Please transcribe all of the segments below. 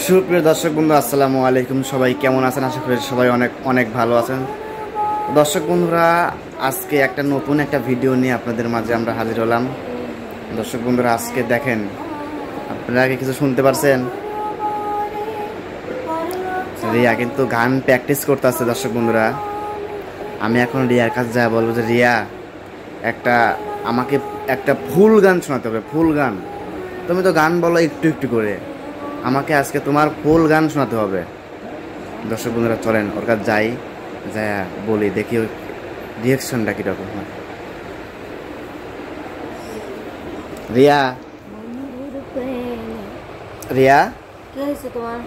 সুপ্রিয় দর্শক বন্ধু, আসসালামু আলাইকুম। সবাই কেমন আছেন? আশা করি সবাই অনেক অনেক ভালো আছেন। দর্শক বন্ধুরা, আজকে একটা নতুন একটা ভিডিও নিয়ে আপনাদের মাঝে আমরা হাজির হলাম। দর্শক বন্ধুরা, আজকে দেখেন, আপনারা আগে কিছু শুনতে পারছেন? রিয়া কিন্তু গান প্র্যাকটিস করতে আসছে। দর্শক বন্ধুরা, আমি এখন রিয়ার কাছে যা বলবো যে রিয়া, আমাকে একটা ফুল গান শোনাতে হবে। ফুল গান, তুমি তো গান বলো একটু একটু করে, আমাকে আজকে তোমার ফুল গান শোনাতে হবে। দর্শক বন্ধুরা, চলেন ওর কাছে যাই, যা বলি, দেখি ওর রিয়াকশনটা কীরকম হয়। রিয়া, রিয়া, কি হয়েছে তোমার?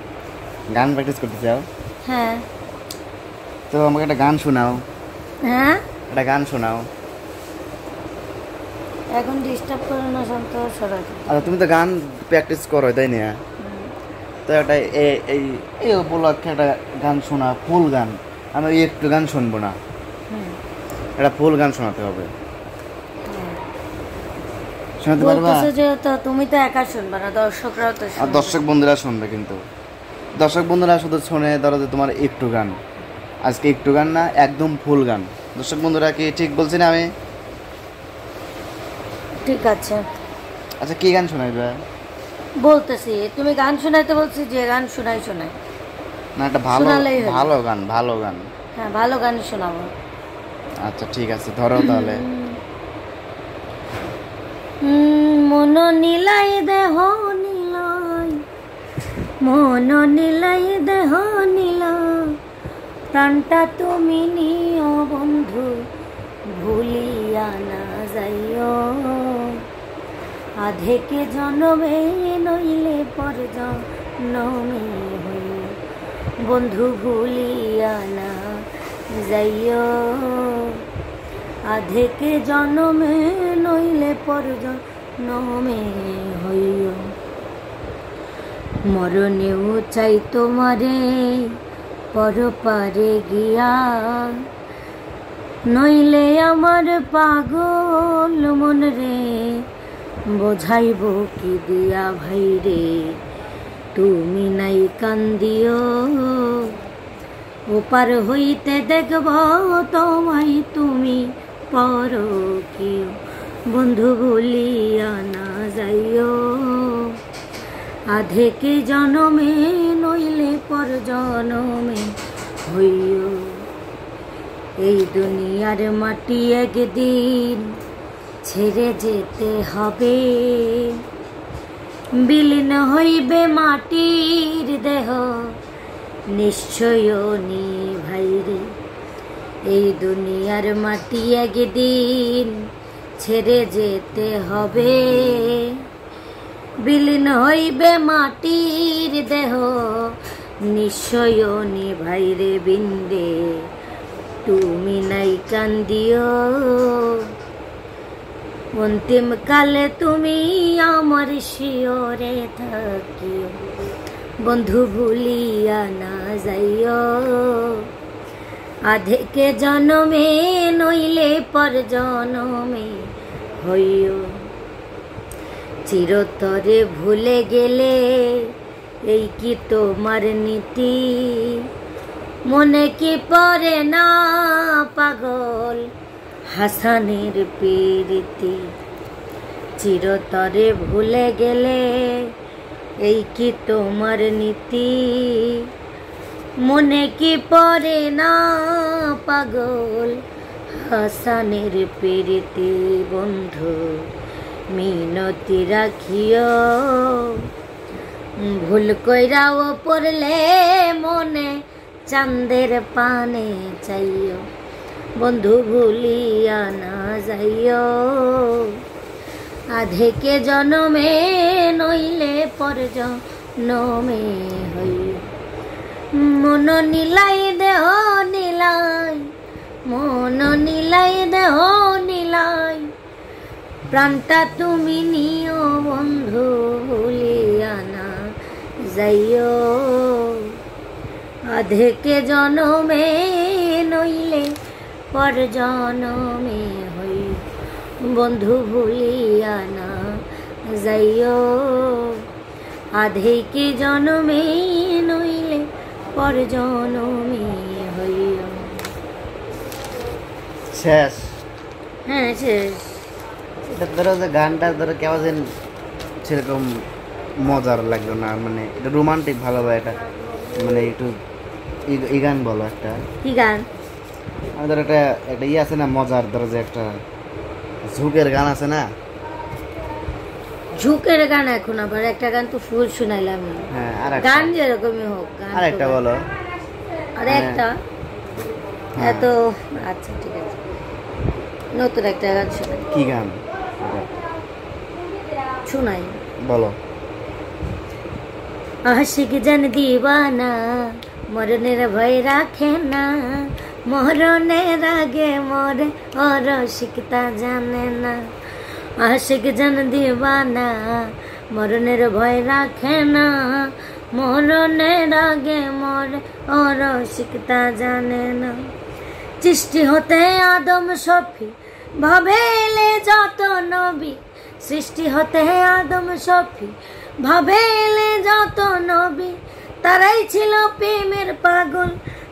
গান প্র্যাকটিস করতে চাও? হ্যাঁ। তো আমাকে একটা গান শোনাও। হ্যাঁ, একটা গান শোনাও। এখন ডিস্টার্ব করো না, শান্ত সরাই। আচ্ছা, তুমি তো গান প্র্যাকটিস করো, তাই না? তো একটা এই এই উপলক্ষে একটা গান শোনা, ফুল গান। আমি ওই একটু গান শুনবো না, একটা ফুল গান শোনাতে হবে। শোনাতে পারবা? যেহেতু তুমি তো একা শুনবে না, দর্শকরাও তো আর দর্শক বন্ধুরা শুনবে, কিন্তু দর্শক বন্ধুরা শুধু শুনে ধরো যে তোমার একটু গান, আজকে একটু গান না, একদম ফুল গান। দর্শক বন্ধুরা, কি ঠিক বলছি না আমি? ঠিক আছে। আচ্ছা, কি গান শোনাইবে? বলতেছি, তুমি গান শোনাইতে বলছি, যে গান শোনাই। না, একটা ভালো শোনালেই হলো। ভালো গান, ভালো গান। হ্যাঁ, ভালো গান শোনাবো। আচ্ছা ঠিক আছে, ধরো তাহলে। মন নিলাই দেহ নিলাই, মন নিলাই দেহ নিলাই, প্রাণটা তুমি নিও বন্ধু, ভুলিয়া না যাইও। আধেকে জনমে নইলে পর জনমে হইও, বন্ধু ভুলিয়া না যাইও। আধেকে জনমে নইলে পর জনমে হইও। মরণেও চাই তোমারে পর পারে গিয়া, নইলে আমার পাগল মন রে বোঝাইব কি দিয়া। ভাই রে, তুমি নাই কান্দিও, ওপার হইতে দেখব তোমায় তুমি পরকীয়, বন্ধু ভুলিয়া না যাইও। আধেকে জনমে নইলে পর জনমে হইও। এই দুনিয়ার মাটি একদিন ছেড়ে যেতে হবে, বিলীন হইবে মাটির দেহ নিশ্চয় নি ভাইরে। এই দুনিয়ার মাটি একদিন ছেড়ে যেতে হবে, বিলীন হইবে মাটির দেহ নিশ্চয় নি ভাইরে। বিন্দে তুমি নাই কান্দিও, অন্তিম কালে তুমি আমার শিওরে থাকিও, বন্ধু ভুলিয়া না যাইও। আধেকে জনমে নইলে পর জনমে হইও। চিরতরে ভুলে গেলে এই কি তোমার নীতি, মনে কি পড়ে না পাগল হাসানের প্রীতি। চিরতরে ভুলে গেলে এই কি তোমার নীতি, মনে কি পড়ে না পাগল হাসানের প্রীতি। বন্ধু মিনতি রাখিও, ভুল কইরাও পড়লে মনে চাঁদের পানে চাইও, বন্ধু ভুলিয়া না যাইও। আধেকে জনমে নইলে পর জনমে হইও। মন নিলাই দেহ নিলাই, মন নিলাই দেহ নিলাই, প্রাণটা তুমি নিও বন্ধু ভুলিয়া না যাইও। আধেকে জনমে নইলে পর জনমে হইও, বন্ধু ভুলিয়া না যাইও। আধে কি জনমে নইলে পর জনমে হইও। শেষ। হ্যাঁ শেষ। এটা ধরো যে গানটা ধরো কেমন যেন সেরকম মজার লাগলো না, মানে এটা রোমান্টিক ভালো বা এটা মানে একটু এই গান বলো একটা। কি গান? আমাদের একটা একটা ইয়ে আছে না মজার, ধরো যে একটা ঝুঁকের গান আছে না। ঝুঁকের গান এখন আবার একটা গান তো ফুল শুনাইলাম। হ্যাঁ আর গান যেরকমই হোক গান আর একটা বলো। আর একটা হ্যাঁ। এত আচ্ছা ঠিক আছে, নতুন একটা গান শোনাই। কি গান শোনাই বলো। আশিক জন দিওয়ানা মরণের ভয় রাখে না, মরণের আগে মরে অরসিকতা জানে না। আশিক জন দিওয়ানা মরণের ভয় রাখে না, মরণের আগে মরে অরসিকতা জানে না। সৃষ্টি হতে আদম সফি ভাবে এলে যত নবী, সৃষ্টি হতে আদম সফি ভাবে এলে যত নবী, তারাই ছিল প্রেমের পাগল,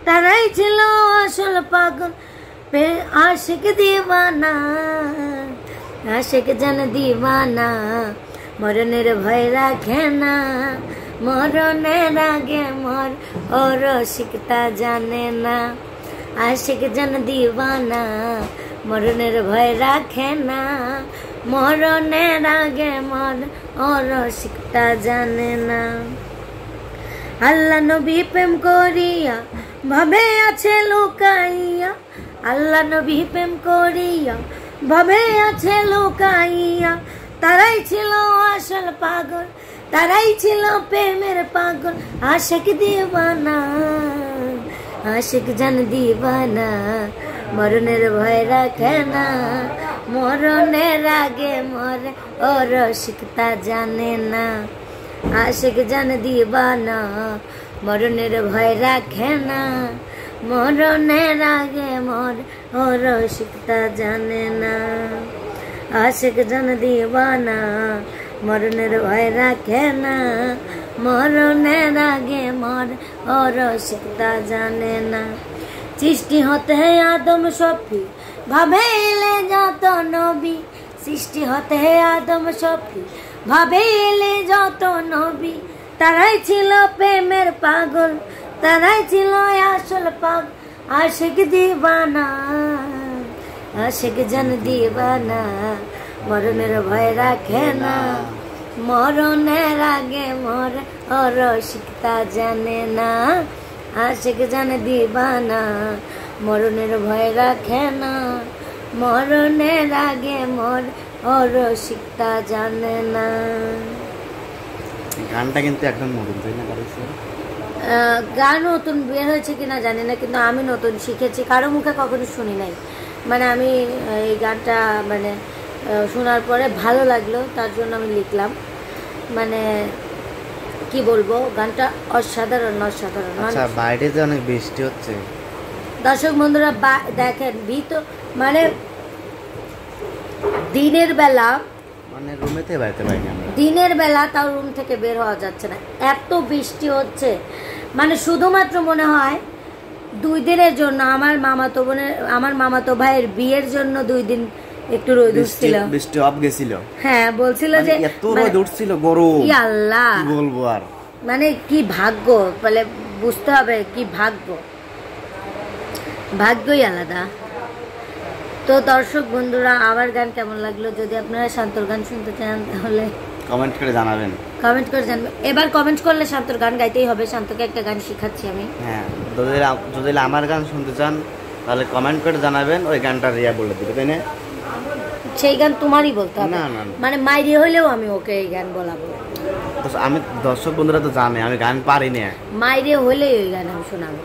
তারাই ছিল আসল পাগল। আশিক দিওয়ানা, আশিক জন দিওয়ানা মরণের ভয় রাখে না, মরণের আগে মর অরসিকতা জানে না। আশিক জন দিওয়ানা মরণের ভয় রাখে না, মরণের আগে মর অরসিকতা জানে না। আল্লাহ নবী প্রেম করিয়া ভাবে আছে লুকাইয়া, আল্লাহ নবী প্রেম করিয়া ভাবে আছে লুকাইয়া, তারাই ছিল আসল পাগল, তারাই ছিল প্রেমের পাগল। আশিক দিওয়ানা, আশিক জন দিওয়ানা মরণের ভয় রাখে না, মরণের আগে মরে অরসিকতা জানে না। আশিক জন দিওয়ানা মরণের ভয় রাখে না, মরণের আগে মরে অরসিকতা জানে না। আশিক জন দিওয়ানা মরণের ভয় রাখে না, মরণের আগে মরে অরসিকতা জানে না। সৃষ্টি হতে আদম সফি ভাবে এলে যত নবী, সৃষ্টি হতে আদম সফি ভাবে এলে যত নবী, তারাই ছিল প্রেমের পাগল, তারাই ছিল আসল পাগল। আশিক দিওয়ানা, আশিক জন দিওয়ানা মরণের ভয় রাখে না, মরণের আগে মরে অরসিকতা জানে না। আশিক জন দিওয়ানা মরণের ভয় রাখে না, মরণের আগে মরে অরসিকতা জানে না। গানটা কিন্তু একদম নতুন, তাই না? গান নতুন বের হয়েছে কিনা জানি না, কিন্তু আমি নতুন শিখেছি, কারো মুখে কখনো শুনি নাই। মানে আমি এই গানটা মানে শোনার পরে ভালো লাগলো, তার জন্য আমি লিখলাম। মানে কি বলবো, গানটা অসাধারণ অসাধারণ। আচ্ছা, বাইরে যে অনেক বৃষ্টি হচ্ছে দর্শক বন্ধুরা দেখেন, মানে দিনের বেলা, মানে রুমেতে বাইরে পাইনি আমরা, দিনের বেলা তাও রুম থেকে বের হওয়া যাচ্ছে না, এত বৃষ্টি হচ্ছে। মানে শুধুমাত্র মনে হয় 2 দিনের জন্য আমার মামাতো ভাইয়ের বিয়ের জন্য 2 দিন একটু রোদ উঠছিল, বৃষ্টি অফ গেছিল। হ্যাঁ বলছিল যে এত রোদ উঠছিল, গরম, কি আল্লাহ কি বলবো আর। মানে কি ভাগ্য, বলে বুঝতে হবে কি ভাগ্য, ভাগ্যই আলাদা। তো দর্শক বন্ধুরা, আমার গান কেমন লাগলো, যদি আপনারা শান্তর গান শুনতে চান তাহলে কমেন্ট করে জানাবেন, কমেন্ট করে জানবেন। এবার কমেন্ট করলে শান্তর গান গাইতেই হবে, শান্তকে একটা গান শিখাচ্ছি আমি। হ্যাঁ, যদি আমার গান শুনতে চান তাহলে কমেন্ট করে জানাবেন, ওই গানটা রিয়া বলে দেবে, তাই না? সেই গান তোমারই বলতে হবে, না না, মানে মাইরি হলেও আমি ওকে এই গান বলাবো। আমি দর্শক বন্ধুরা তো জানে আমি গান পারি না, মাইরে হলেই ওই গান আমি শোনাবো।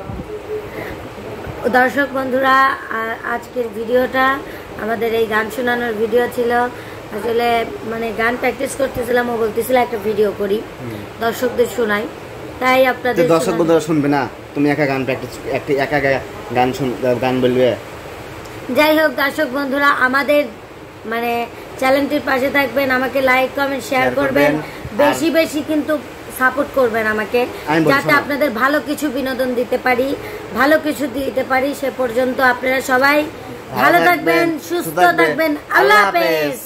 দর্শক বন্ধুরা, আজকের ভিডিওটা আমাদের এই গান শোনানোর ভিডিও ছিল। আসলে মানে গান প্র্যাকটিস করতেছিলাম, ও বলতেছিল একটা ভিডিও করি, দর্শকদের শোনাই, তাই আপনাদের দর্শক বন্ধুরা শুনবে না, তুমি একা গান প্র্যাকটিস, একা গান বলবে। যাই হোক দর্শক বন্ধুরা, আমাদের মানে চ্যানেলটির পাশে থাকবেন, আমাকে লাইক কমেন্ট শেয়ার করবেন, বেশি বেশি কিন্তু সাপোর্ট করবেন আমাকে, আমি বলছি, যাতে শোনো। আপনাদের ভালো কিছু বিনোদন দিতে পারি, ভালো কিছু দিতে পারি। সে পর্যন্ত আপনারা সবাই ভালো থাকবেন, সুস্থ থাকবেন। আল্লাহ হাফেজ।